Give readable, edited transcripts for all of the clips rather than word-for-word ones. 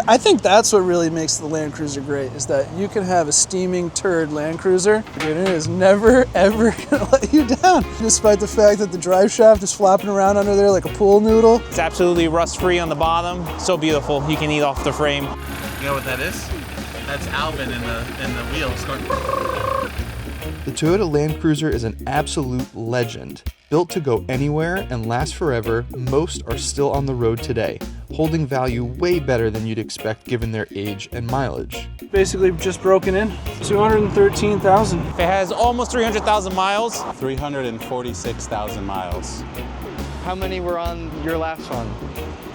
I think that's what really makes the Land Cruiser great, is that you can have a steaming turd Land Cruiser and it is never ever gonna let you down, despite the fact that the drive shaft is flopping around under there like a pool noodle. It's absolutely rust free on the bottom, so beautiful. You can eat off the frame. You know what that is? That's Alvin in the wheels going. The Toyota Land Cruiser is an absolute legend. Built to go anywhere and last forever, most are still on the road today, holding value way better than you'd expect given their age and mileage. Basically just broken in, 213,000. It has almost 300,000 miles. 346,000 miles. How many were on your last one?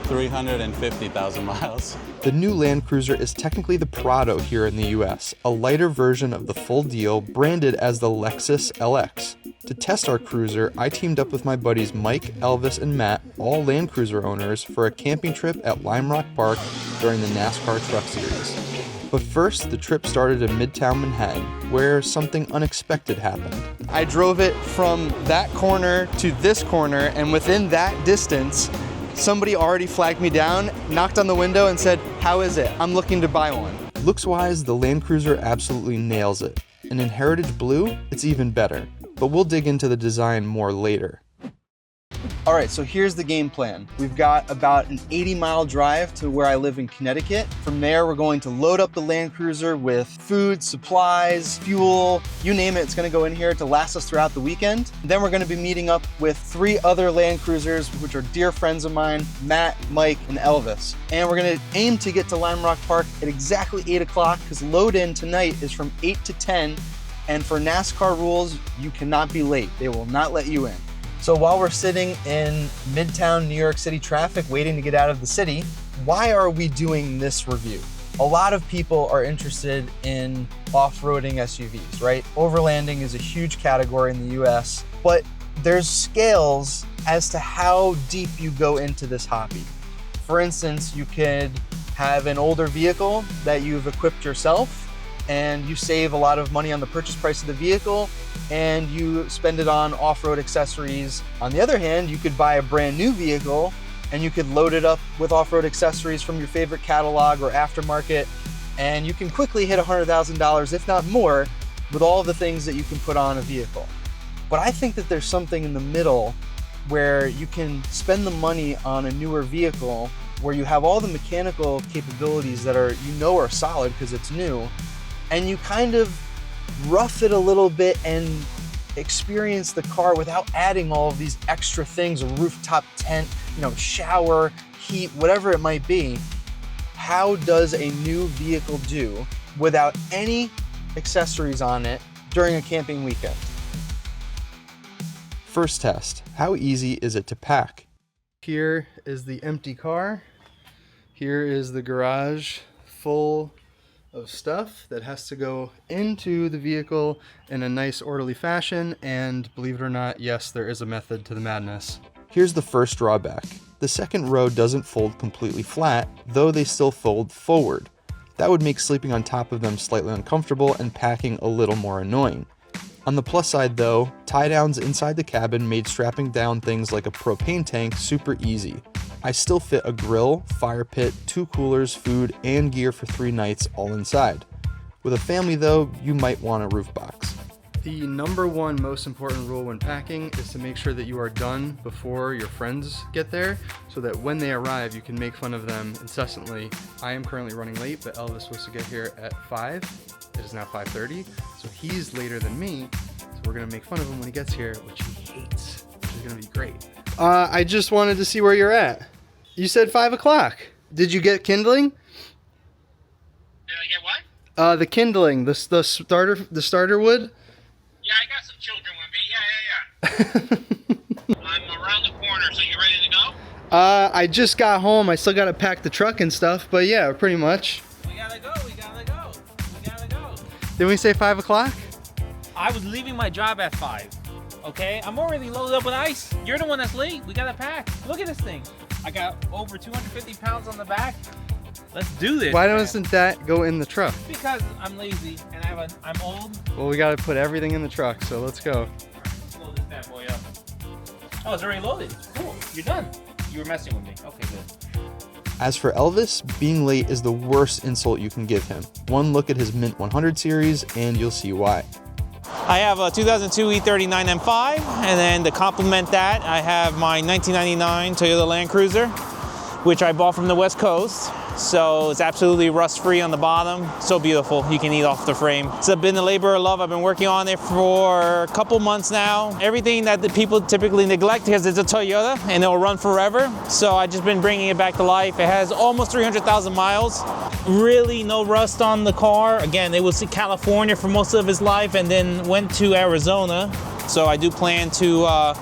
350,000 miles. The new Land Cruiser is technically the Prado here in the US, a lighter version of the full deal branded as the Lexus LX. To test our cruiser, I teamed up with my buddies Mike, Elvis, and Matt, all Land Cruiser owners, for a camping trip at Limerock Park during the NASCAR Truck Series. But first, the trip started in Midtown Manhattan, where something unexpected happened. I drove it from that corner to this corner, and within that distance, somebody already flagged me down, knocked on the window and said, "How is it? I'm looking to buy one." Looks-wise, the Land Cruiser absolutely nails it. And in Heritage Blue, it's even better. But we'll dig into the design more later. All right, so here's the game plan. We've got about an 80-mile drive to where I live in Connecticut. From there, we're going to load up the Land Cruiser with food, supplies, fuel, you name it, it's gonna go in here to last us throughout the weekend. Then we're gonna be meeting up with 3 other Land Cruisers, which are dear friends of mine, Matt, Mike, and Elvis. And we're gonna aim to get to Limerock Park at exactly 8 o'clock, because load-in tonight is from 8 to 10, and for NASCAR rules, you cannot be late. They will not let you in. So while we're sitting in Midtown New York City traffic waiting to get out of the city, why are we doing this review? A lot of people are interested in off-roading SUVs, right? Overlanding is a huge category in the US, but there's scales as to how deep you go into this hobby. For instance, you could have an older vehicle that you've equipped yourself and you save a lot of money on the purchase price of the vehicle and you spend it on off-road accessories. On the other hand, you could buy a brand new vehicle and you could load it up with off-road accessories from your favorite catalog or aftermarket, and you can quickly hit $100,000, if not more, with all the things that you can put on a vehicle. But I think that there's something in the middle where you can spend the money on a newer vehicle where you have all the mechanical capabilities that are, are solid because it's new, and you kind of rough it a little bit and experience the car without adding all of these extra things, a rooftop tent, shower, heat, whatever it might be. How does a new vehicle do without any accessories on it during a camping weekend? First test, how easy is it to pack? Here is the empty car. Here is the garage full of stuff that has to go into the vehicle in a nice orderly fashion, and believe it or not, yes, there is a method to the madness. Here's the first drawback. The second row doesn't fold completely flat, though they still fold forward. That would make sleeping on top of them slightly uncomfortable and packing a little more annoying. On the plus side though, tie downs inside the cabin made strapping down things like a propane tank super easy. I still fit a grill, fire pit, 2 coolers, food, and gear for 3 nights all inside. With a family though, you might want a roof box. The number one most important rule when packing is to make sure that you are done before your friends get there, so that when they arrive you can make fun of them incessantly. I am currently running late, but Elvis was to get here at 5. It is now 5:30, so he's later than me, so we're gonna make fun of him when he gets here, which he hates, which is gonna be great. I just wanted to see where you're at. You said 5 o'clock. Did you get kindling? Did I get what? The kindling, the starter wood. Yeah, I got some children with me. Yeah. I'm around the corner, so you ready to go? I just got home. I still gotta pack the truck and stuff, but yeah, pretty much. We gotta go. Didn't we say 5 o'clock? I was leaving my job at 5. Okay, I'm already loaded up with ice. You're the one that's late. We gotta pack. Look at this thing. I got over 250 pounds on the back. Let's do this. Why doesn't that go in the truck? Because I'm lazy and I'm old. Well, we gotta put everything in the truck, so let's go. All right, let's load this bad boy up. Oh, it's already loaded. Cool. You're done. You were messing with me. Okay, good. As for Elvis, being late is the worst insult you can give him. One look at his Mint 100 series and you'll see why. I have a 2002 E39 M5, and then to complement that, I have my 1999 Toyota Land Cruiser, which I bought from the West Coast. So it's absolutely rust-free on the bottom. So beautiful, you can eat off the frame. It's been a labor of love. I've been working on it for a couple months now. Everything that the people typically neglect because it's a Toyota and it'll run forever. So I've just been bringing it back to life. It has almost 300,000 miles. Really no rust on the car. Again, it was in California for most of its life and then went to Arizona. So I do plan to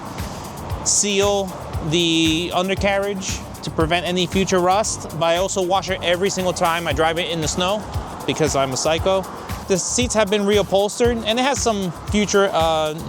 seal the undercarriage to prevent any future rust, but I also wash it every single time I drive it in the snow because I'm a psycho. The seats have been reupholstered and it has some future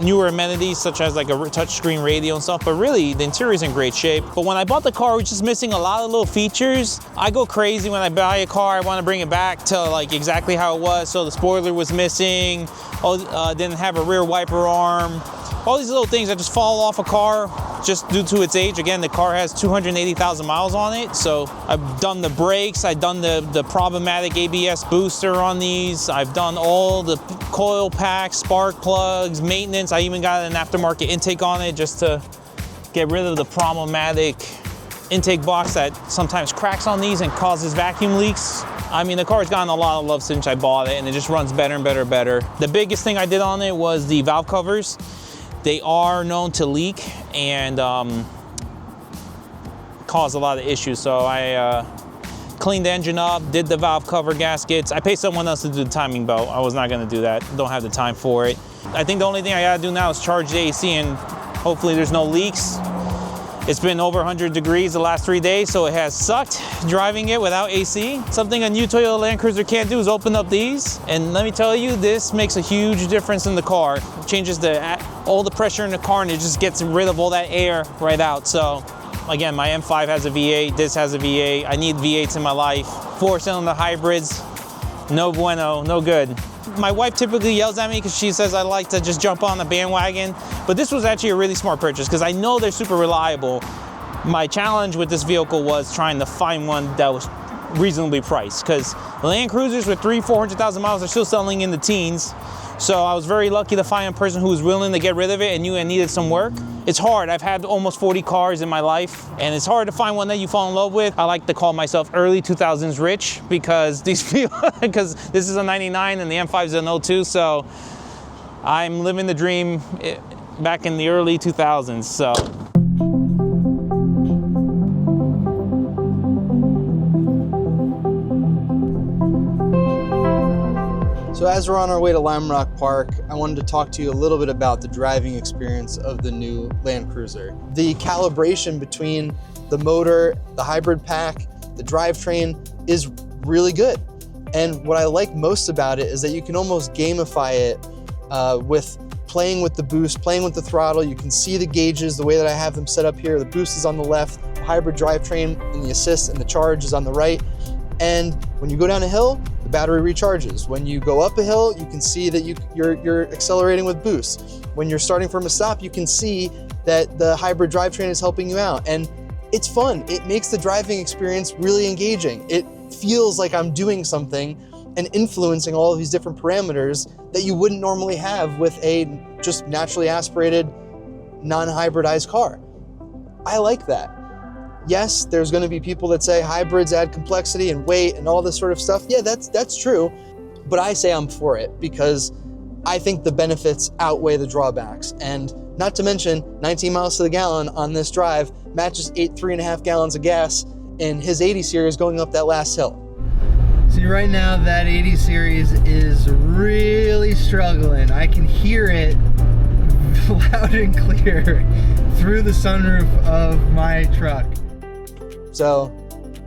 newer amenities such as like a touchscreen radio and stuff, but really the interior is in great shape. But when I bought the car, it was just missing a lot of little features. I go crazy when I buy a car. I want to bring it back to like exactly how it was. So the spoiler was missing, didn't have a rear wiper arm. All these little things that just fall off a car just due to its age. Again, the car has 280,000 miles on it. So I've done the brakes, I've done the problematic ABS booster on these. I've done all the coil packs, spark plugs, maintenance. I even got an aftermarket intake on it just to get rid of the problematic intake box that sometimes cracks on these and causes vacuum leaks. I mean, the car's gotten a lot of love since I bought it and it just runs better and better and better. The biggest thing I did on it was the valve covers. They are known to leak and cause a lot of issues. So I cleaned the engine up, did the valve cover gaskets. I paid someone else to do the timing belt. I was not gonna do that. Don't have the time for it. I think the only thing I gotta do now is charge the AC and hopefully there's no leaks. It's been over 100 degrees the last 3 days, so it has sucked driving it without AC. Something a new Toyota Land Cruiser can't do is open up these. And let me tell you, this makes a huge difference in the car. It changes all the pressure in the car and it just gets rid of all that air right out. So again, my M5 has a V8, this has a V8. I need V8s in my life. 4-cylinder hybrids, no bueno, no good. My wife typically yells at me because she says I like to just jump on the bandwagon, but this was actually a really smart purchase because I know they're super reliable. My challenge with this vehicle was trying to find one that was reasonably priced because Land Cruisers with 400,000 miles are still selling in the teens. So I was very lucky to find a person who was willing to get rid of it and knew it needed some work. It's hard. I've had almost 40 cars in my life and it's hard to find one that you fall in love with. I like to call myself early 2000s rich because because this is a 99 and the M5 is an 02. So I'm living the dream back in the early 2000s. So. So as we're on our way to Limerock Park, I wanted to talk to you a little bit about the driving experience of the new Land Cruiser. The calibration between the motor, the hybrid pack, the drivetrain is really good. And what I like most about it is that you can almost gamify it with playing with the boost, playing with the throttle. You can see the gauges the way that I have them set up here. The boost is on the left, the hybrid drivetrain and the assist and the charge is on the right. And when you go down a hill, the battery recharges. When you go up a hill, you can see that you're accelerating with boost. When you're starting from a stop, you can see that the hybrid drivetrain is helping you out. And it's fun. It makes the driving experience really engaging. It feels like I'm doing something and influencing all of these different parameters that you wouldn't normally have with a just naturally aspirated, non-hybridized car. I like that. Yes, there's going to be people that say hybrids add complexity and weight and all this sort of stuff. Yeah, that's true. But I say I'm for it because I think the benefits outweigh the drawbacks. And not to mention 19 miles to the gallon on this drive matches 3.5 gallons of gas in his 80 series going up that last hill. See, right now that 80 series is really struggling. I can hear it loud and clear through the sunroof of my truck. So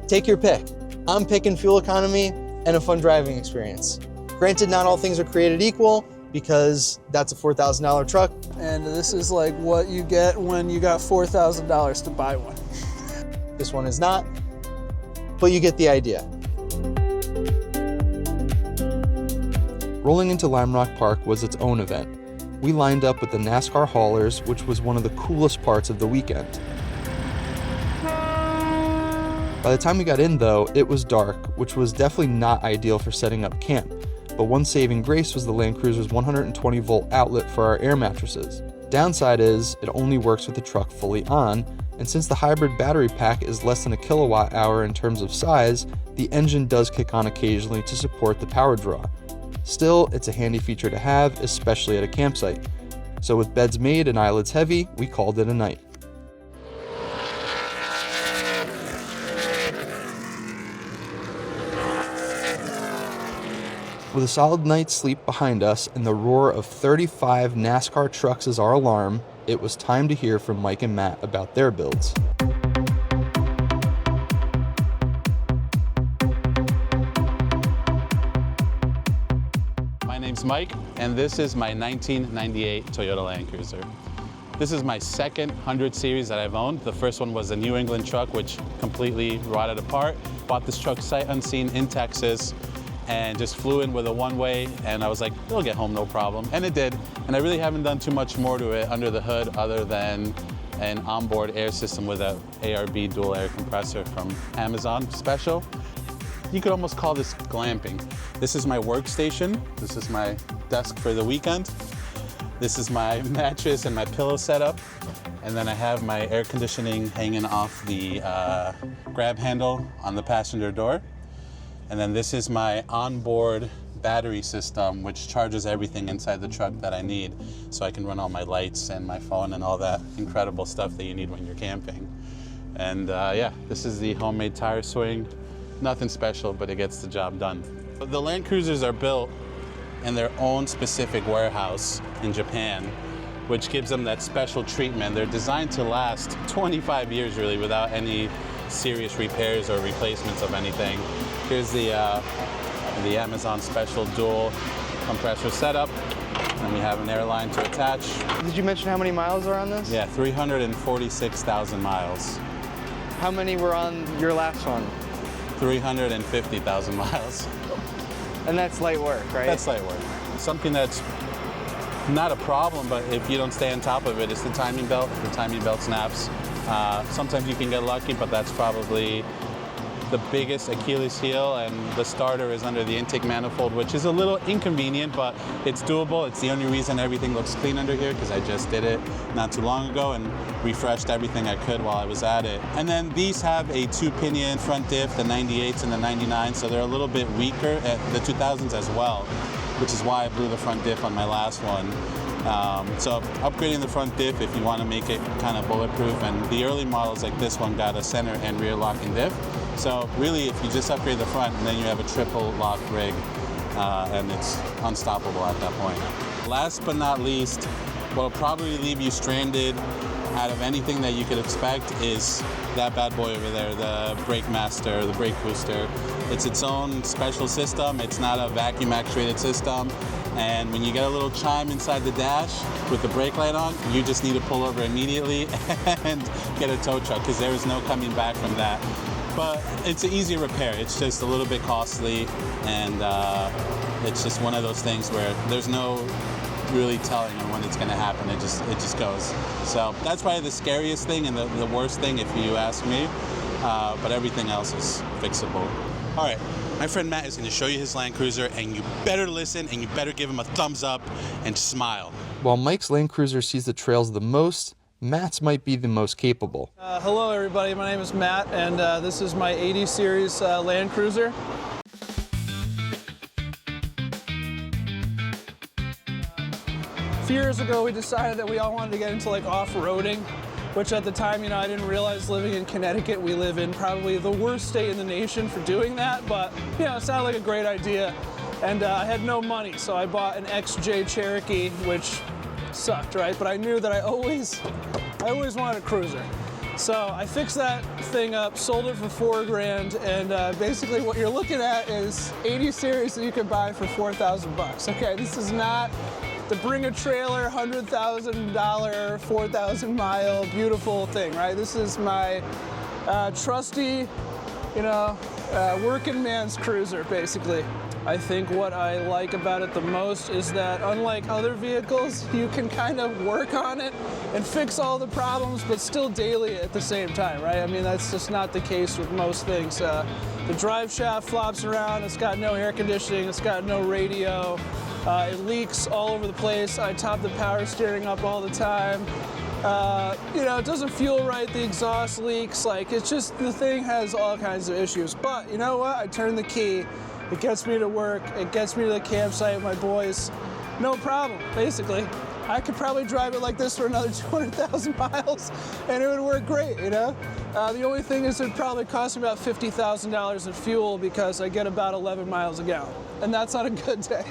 take your pick. I'm picking fuel economy and a fun driving experience. Granted, not all things are created equal because that's a $4,000 truck. And this is like what you get when you got $4,000 to buy one. This one is not, but you get the idea. Rolling into Limerock Park was its own event. We lined up with the NASCAR haulers, which was one of the coolest parts of the weekend. By the time we got in though, it was dark, which was definitely not ideal for setting up camp, but one saving grace was the Land Cruiser's 120 volt outlet for our air mattresses. Downside is, it only works with the truck fully on, and since the hybrid battery pack is less than a kilowatt hour in terms of size, the engine does kick on occasionally to support the power draw. Still, it's a handy feature to have, especially at a campsite. So with beds made and eyelids heavy, we called it a night. With a solid night's sleep behind us and the roar of 35 NASCAR trucks as our alarm, it was time to hear from Mike and Matt about their builds. My name's Mike, and this is my 1998 Toyota Land Cruiser. This is my second 100 series that I've owned. The first one was a New England truck, which completely rotted apart. Bought this truck sight unseen in Texas, and just flew in with a one-way, and I was like, it'll get home no problem, and it did. And I really haven't done too much more to it under the hood other than an onboard air system with a ARB dual air compressor from Amazon Special. You could almost call this glamping. This is my workstation. This is my desk for the weekend. This is my mattress and my pillow setup. And then I have my air conditioning hanging off the grab handle on the passenger door. And then this is my onboard battery system, which charges everything inside the truck that I need, so I can run all my lights and my phone and all that incredible stuff that you need when you're camping. And yeah, this is the homemade tire swing. Nothing special, but it gets the job done. The Land Cruisers are built in their own specific warehouse in Japan, which gives them that special treatment. They're designed to last 25 years really without any serious repairs or replacements of anything. Here's the Amazon Special dual compressor setup, and we have an airline to attach. Did you mention how many miles are on this? Yeah, 346,000 miles. How many were on your last one? 350,000 miles. And that's light work, right? That's light work. Something that's not a problem, but if you don't stay on top of it, it's the timing belt. If the timing belt snaps, sometimes you can get lucky, but that's probably the biggest Achilles heel, and the starter is under the intake manifold, which is a little inconvenient, but it's doable. It's the only reason everything looks clean under here, because I just did it not too long ago and refreshed everything I could while I was at it. And then these have a 2-pinion front diff, the 98s and the 99s, so they're a little bit weaker at the 2000s as well, which is why I blew the front diff on my last one. So upgrading the front diff if you want to make it kind of bulletproof, and the early models like this one got a center and rear locking diff. So really, if you just upgrade the front, and then you have a triple lock rig, and it's unstoppable at that point. Last but not least, what'll probably leave you stranded out of anything that you could expect is that bad boy over there, the Brake Master, the brake booster. It's its own special system. It's not a vacuum actuated system. And when you get a little chime inside the dash with the brake light on, you just need to pull over immediately and get a tow truck, because there is no coming back from that. But it's an easy repair. It's just a little bit costly, and it's just one of those things where there's no really telling on when it's going to happen. It just goes. So that's probably the scariest thing and the worst thing, if you ask me. But everything else is fixable. All right, my friend Matt is going to show you his Land Cruiser, and you better listen, and you better give him a thumbs up and smile. While Mike's Land Cruiser sees the trails the most, Matt's might be the most capable. Hello everybody, my name is Matt, and this is my 80 series Land Cruiser. A few years ago we decided that we all wanted to get into like off-roading, which at the time, you know, I didn't realize living in Connecticut, we live in probably the worst state in the nation for doing that, but you know, it sounded like a great idea. And I had no money, so I bought an XJ Cherokee, which sucked, right? But I knew that I always wanted a cruiser. So I fixed that thing up, sold it for $4 grand, and basically what you're looking at is 80 series that you can buy for $4,000. Okay, this is not the bring a trailer, $100,000, 4,000 mile, beautiful thing, right? This is my trusty, you know, Working man's cruiser, basically. I think what I like about it the most is that unlike other vehicles, you can kind of work on it and fix all the problems, but still daily at the same time, right? I mean, that's just not the case with most things. The drive shaft flops around, it's got no air conditioning, it's got no radio, it leaks all over the place. I top the power steering up all the time. You know, it doesn't feel right, the exhaust leaks, like it's just, the thing has all kinds of issues. But you know what, I turn the key, it gets me to work, it gets me to the campsite with my boys, no problem, basically. I could probably drive it like this for another 200,000 miles and it would work great, you know? The only thing is it'd probably cost me about $50,000 in fuel because I get about 11 miles a gallon, and that's on a good day.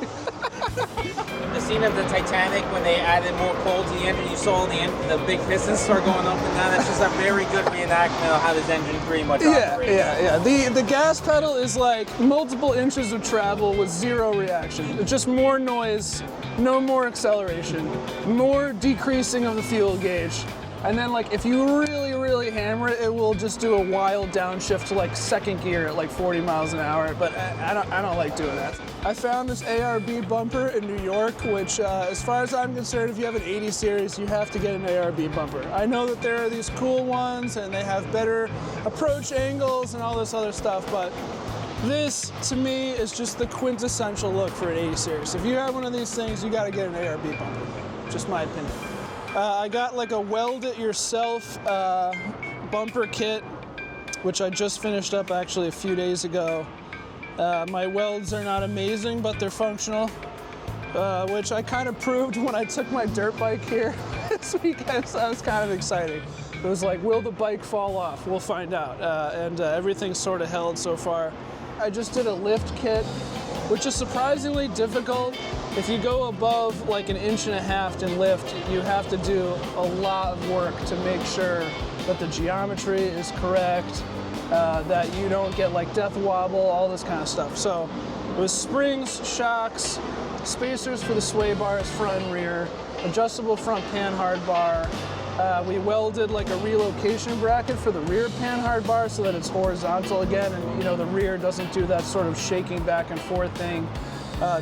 The scene of the Titanic when they added more coal to the engine, you saw the big pistons start going up and down. That's just a very good reenactment of how this engine pretty much operates. Yeah. The gas pedal is like multiple inches of travel with zero reaction. It's just more noise, no more acceleration, more decreasing of the fuel gauge. And then like if you really hammer it, it will just do a wild downshift to like second gear at like 40 miles an hour, but I don't like doing that. I found this ARB bumper in New York, which as far as I'm concerned, if you have an 80 series, you have to get an ARB bumper. I know that there are these cool ones and they have better approach angles and all this other stuff, but this, to me, is just the quintessential look for an 80 series. If you have one of these things, you gotta get an ARB bumper, just my opinion. I got like a weld-it-yourself bumper kit, which I just finished up actually a few days ago. My welds are not amazing, but they're functional, which I kind of proved when I took my dirt bike here this weekend, so I was kind of excited. It was like, will the bike fall off? We'll find out, and everything's sort of held so far. I just did a lift kit, which is surprisingly difficult. If you go above like 1.5 inches in lift, you have to do a lot of work to make sure that the geometry is correct, that you don't get like death wobble, all this kind of stuff. So it was springs, shocks, spacers for the sway bars front and rear, adjustable front panhard bar. We welded like a relocation bracket for the rear panhard bar so that it's horizontal again, and you know the rear doesn't do that sort of shaking back and forth thing.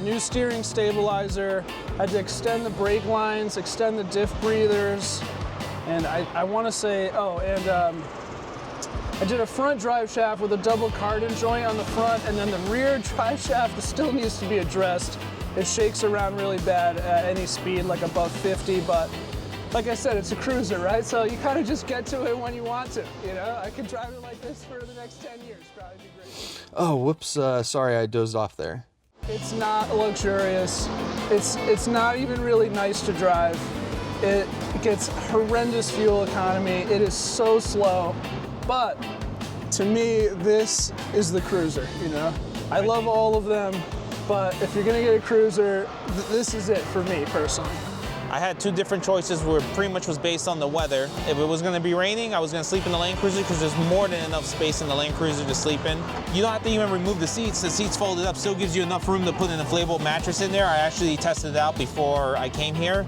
New steering stabilizer. I had to extend the brake lines, extend the diff breathers, and I want to say, I did a front drive shaft with a double cardan joint on the front, and then the rear drive shaft still needs to be addressed. It shakes around really bad at any speed, like above 50, but like I said, it's a cruiser, right? So you kind of just get to it when you want to, you know? I could drive it like this for the next 10 years, probably be great. Oh, whoops, sorry, I dozed off there. It's not luxurious. It's not even really nice to drive. It gets horrendous fuel economy. It is so slow, but to me, this is the cruiser, you know? I love all of them, but if you're gonna get a cruiser, this is it for me personally. I had two different choices where pretty much was based on the weather. If it was gonna be raining, I was gonna sleep in the Land Cruiser because there's more than enough space in the Land Cruiser to sleep in. You don't have to even remove the seats. The seats folded up still gives you enough room to put an inflatable mattress in there. I actually tested it out before I came here.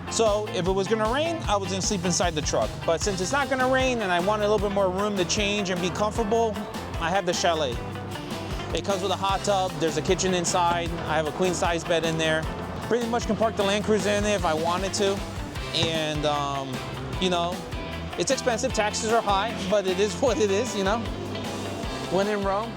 So if it was gonna rain, I was gonna sleep inside the truck. But since it's not gonna rain and I want a little bit more room to change and be comfortable, I have the Chalet. It comes with a hot tub, there's a kitchen inside, I have a queen size bed in there. Pretty much can park the Land Cruiser in there if I wanted to. And, you know, it's expensive, taxes are high, but it is what it is, you know? When in Rome.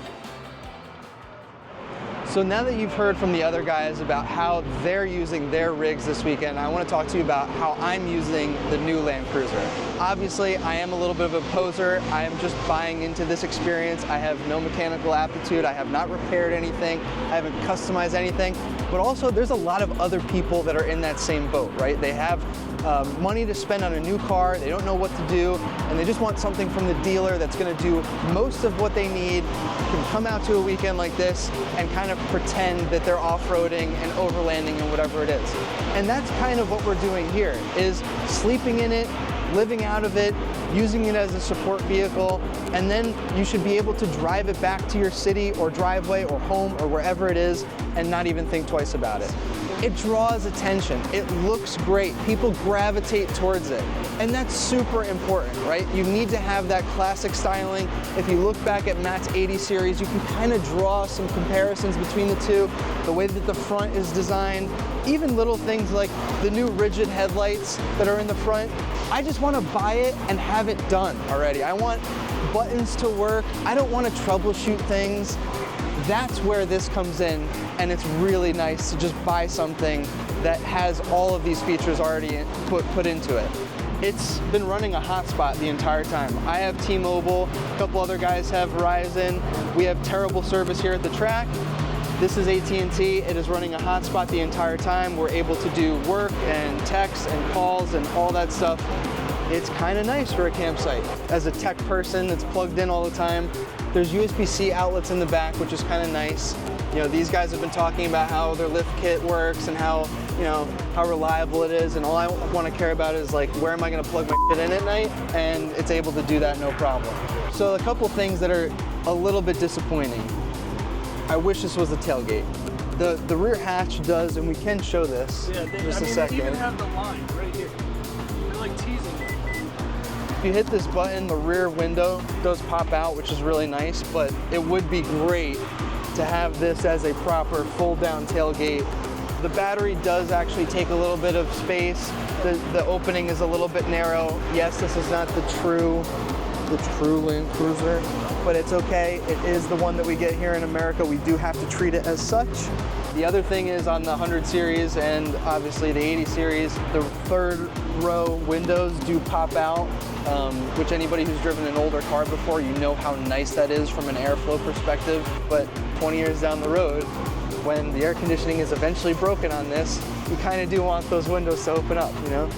So now that you've heard from the other guys about how they're using their rigs this weekend, I want to talk to you about how I'm using the new Land Cruiser. Obviously, I am a little bit of a poser. I am just buying into this experience. I have no mechanical aptitude. I have not repaired anything. I haven't customized anything. But also, there's a lot of other people that are in that same boat, right? They have money to spend on a new car, they don't know what to do, and they just want something from the dealer that's gonna do most of what they need, can come out to a weekend like this and kind of pretend that they're off-roading and overlanding and whatever it is. And that's kind of what we're doing here, is sleeping in it, living out of it, using it as a support vehicle, and then you should be able to drive it back to your city or driveway or home or wherever it is and not even think twice about it. it draws attention. It looks great. People gravitate towards it. And that's super important, right? You need to have that classic styling. If you look back at Matt's 80 series, you can kind of draw some comparisons between the two. The way that the front is designed, even little things like the new rigid headlights that are in the front. I just want to buy it and have it done already. I want buttons to work. I don't want to troubleshoot things. That's where this comes in, and it's really nice to just buy something that has all of these features already put into it. It's been running a hotspot the entire time. I have T-Mobile, a couple other guys have Verizon. We have terrible service here at the track. This is AT&T. It is running a hotspot the entire time. We're able to do work and texts and calls and all that stuff. It's kind of nice for a campsite. As a tech person that's plugged in all the time, there's USB-C outlets in the back, which is kind of nice. You know, these guys have been talking about how their lift kit works and how, you know, how reliable it is, and all I want to care about is like, where am I going to plug my shit in at night? And it's able to do that no problem. So a couple things that are a little bit disappointing. I wish this was a tailgate. The rear hatch does, and we can show this just a second. They even have the line right here. They're like teasing it. If you hit this button, the rear window does pop out, which is really nice, but it would be great to have this as a proper fold-down tailgate. The battery does actually take a little bit of space. The opening is a little bit narrow. Yes, this is not the true Land Cruiser, but it's okay. It is the one that we get here in America. We do have to treat it as such. The other thing is on the 100 series and obviously the 80 series, the third row windows do pop out, which anybody who's driven an older car before, you know how nice that is from an airflow perspective. But 20 years down the road, when the air conditioning is eventually broken on this, you kind of do want those windows to open up, you know?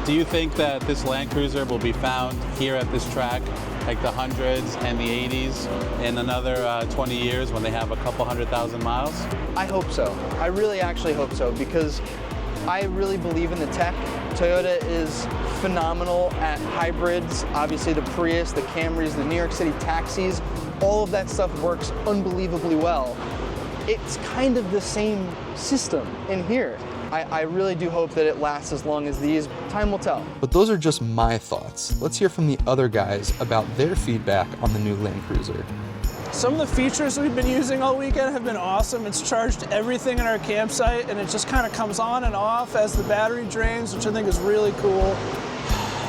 Do you think that this Land Cruiser will be found here at this track, like the 100s and the 80s, in another 20 years when they have a couple 100,000 miles? I hope so. I really actually hope so, because I really believe in the tech. Toyota is phenomenal at hybrids. Obviously the Prius, the Camrys, the New York City taxis, all of that stuff works unbelievably well. It's kind of the same system in here. I really do hope that it lasts as long as these. Time will tell. But those are just my thoughts. Let's hear from the other guys about their feedback on the new Land Cruiser. Some of the features we've been using all weekend have been awesome. It's charged everything in our campsite, and it just kind of comes on and off as the battery drains, which I think is really cool.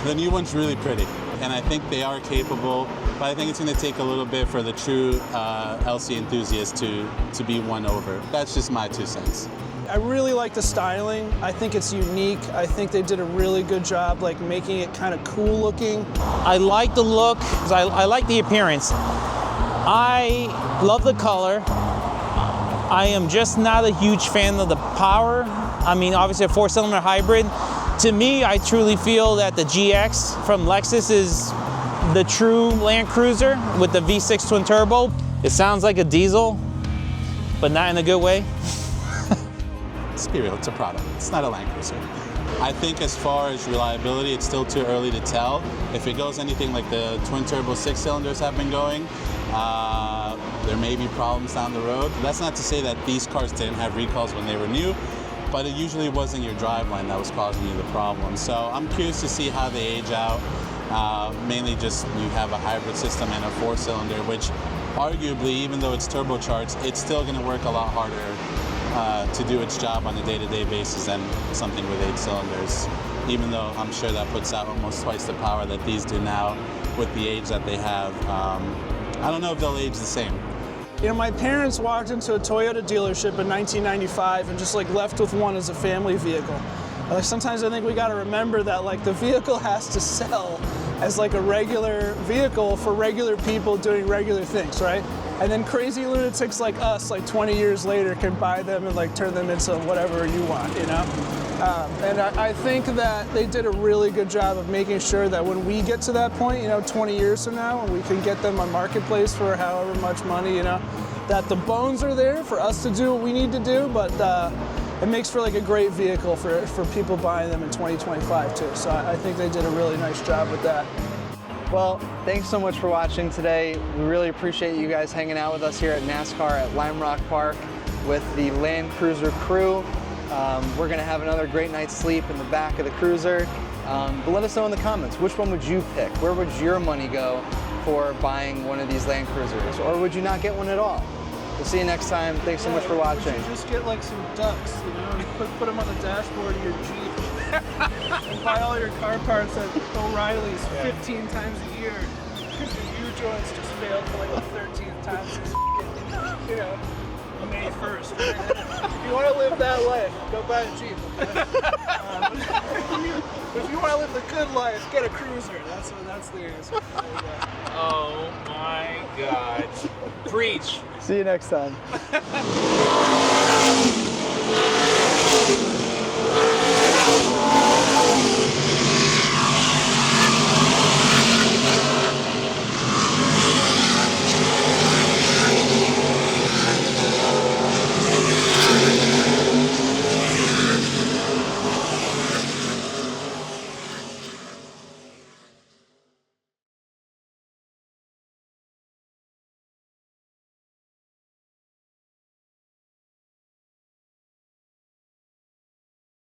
The new one's really pretty, and I think they are capable, but I think it's going to take a little bit for the true LC enthusiast to be won over. That's just my 2 cents. I really like the styling. I think it's unique. I think they did a really good job like making it kind of cool looking. I like the look, I like the appearance. I love the color. I am just not a huge fan of the power. I mean, obviously a 4-cylinder hybrid. To me, I truly feel that the GX from Lexus is the true Land Cruiser with the V6 twin turbo. It sounds like a diesel, but not in a good way. Let's be real, it's a product. It's not a Land Cruiser. I think as far as reliability, it's still too early to tell. If it goes anything like the twin turbo 6 cylinders have been going, there may be problems down the road. That's not to say that these cars didn't have recalls when they were new, but it usually wasn't your driveline that was causing you the problem. So I'm curious to see how they age out. Mainly just you have a hybrid system and a 4-cylinder, which arguably, even though it's turbocharged, it's still going to work a lot harder to do its job on a day-to-day basis than something with 8 cylinders, even though I'm sure that puts out almost twice the power that these do now with the age that they have. I don't know if they'll age the same. You know, my parents walked into a Toyota dealership in 1995 and just like left with one as a family vehicle. Like sometimes I think we got to remember that like the vehicle has to sell as like a regular vehicle for regular people doing regular things, right? And then crazy lunatics like us, like 20 years later, can buy them and like turn them into whatever you want, you know? And I think that they did a really good job of making sure that when we get to that point, you know, 20 years from now, and we can get them on marketplace for however much money, you know, that the bones are there for us to do what we need to do, but it makes for like a great vehicle for people buying them in 2025 too. So I think they did a really nice job with that. Well, thanks so much for watching today. We really appreciate you guys hanging out with us here at NASCAR at Limerock Park with the Land Cruiser crew. We're gonna have another great night's sleep in the back of the cruiser. But let us know in the comments, which one would you pick? Where would your money go for buying one of these Land Cruisers? Or would you not get one at all? We'll see you next time. Thanks so much for watching. You just get like some ducks, you know, and put them on the dashboard of your Jeep. And buy all your car parts at O'Reilly's 15 times a year. Because your U-joints just failed for like the 13th time since you know, May 1st. If you want to live that life, go buy a Jeep. Okay? But if you want to live the good life, get a cruiser. That's the answer. Oh my God. Preach. See you next time.